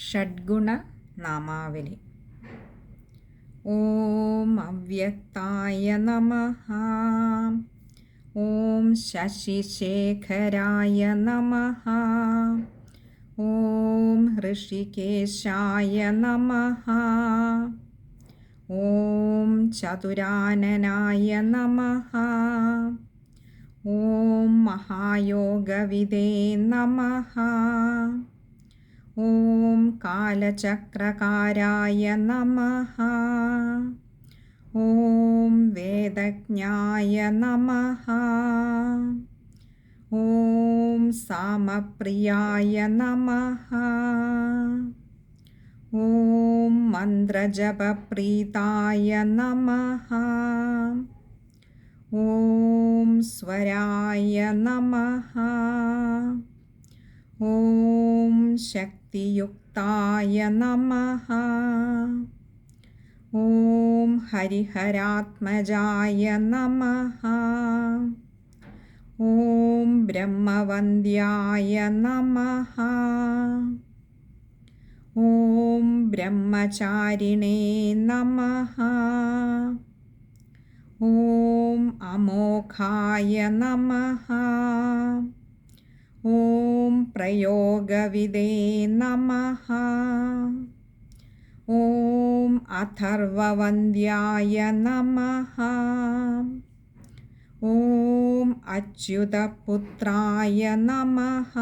षड्गुणनामावली. ॐ अव्यक्ताय नमः. ॐ शशिशेखराय नमः. ॐ ऋषिकेशाय नमः. ॐ चतुराननाय नमः. ॐ महायोगविदे नमः. ॐ कालचक्रकाराय नमः. ॐ वेदज्ञाय नमः. ॐ सामप्रियाय नमः. ॐ मन्त्रजपप्रीताय नमः. ॐ स्वराय नमः. ॐ शक्तियुक्ताय नमः. ॐ हरिहरात्मजाय नमः. ॐ ब्रह्मवन्द्याय नमः. ॐ ब्रह्मचारिणे नमः. ॐ अमोघाय नमः. ॐ प्रयोगविदे नमः. ॐ अथर्ववन्द्याय नमः. ॐ अच्युतपुत्राय नमः.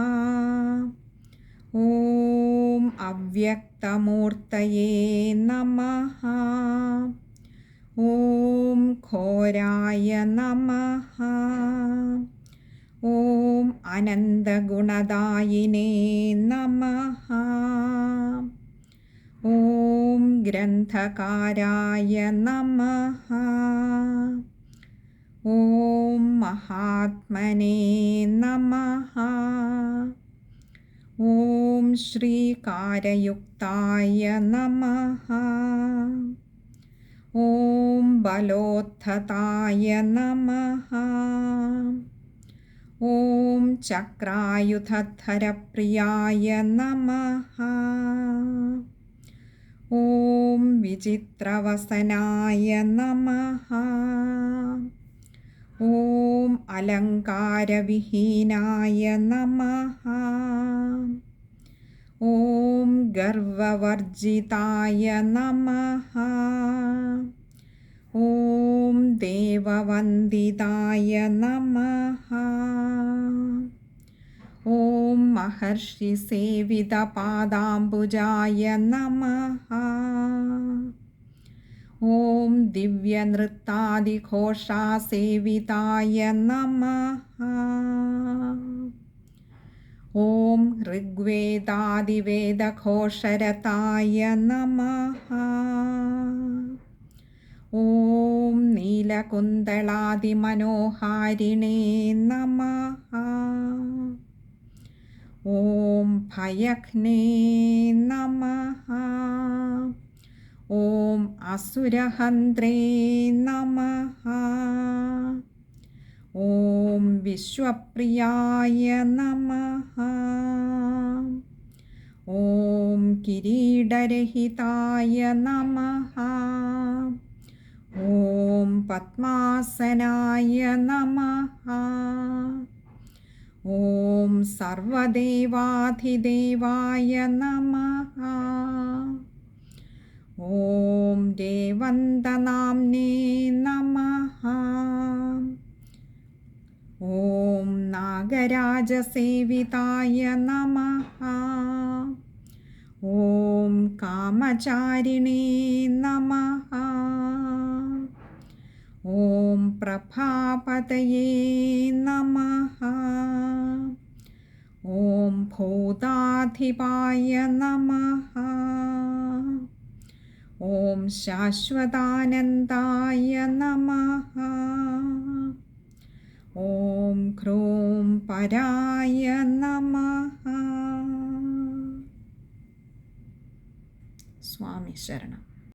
ॐ अव्यक्तमूर्तये नमः. ॐ घोराय नमः. ॐ अनन्तगुणदायिने नमः. ॐ ग्रन्थकाराय नमः. ॐ महात्मने नमः. ॐ श्रीकारयुक्ताय नमः. ॐ बलोत्थताय नमः. ॐ चक्रायुधधरप्रियाय नमः. ॐ विचित्रवसनाय नमः. ॐ अलङ्कारविहीनाय नमः. ॐ गर्ववर्जिताय नमः. ॐ देववन्दिताय नमः. ॐ महर्षिसेवितपादाम्बुजाय नमः. ॐ दिव्यनृत्तादिघोषासेविताय नमः. ॐ ऋग्वेदादिवेदघोषरताय नमः. ॐ नीलकुन्तलादिमनोहारिणे नमः. ॐ भयघ्ने नमः. ॐ असुरहन्त्रे नमः. ॐ विश्वप्रियाय नमः. ॐ किरीटरहिताय नमः. ॐ पद्मासनाय नमः. ॐ सर्वदेवाधिदेवाय नमः. ॐ देवन्तनाम्ने नमः. ॐ नागराजसेविताय नमः. ॐ कामचारिणे नमः. ॐ प्रभापतये नमः. ॐ भूताधिपाय नमः. ॐ शाश्वतानन्दाय नमः. ॐ ह्रूं पराय नमः. स्वामी शरणम्.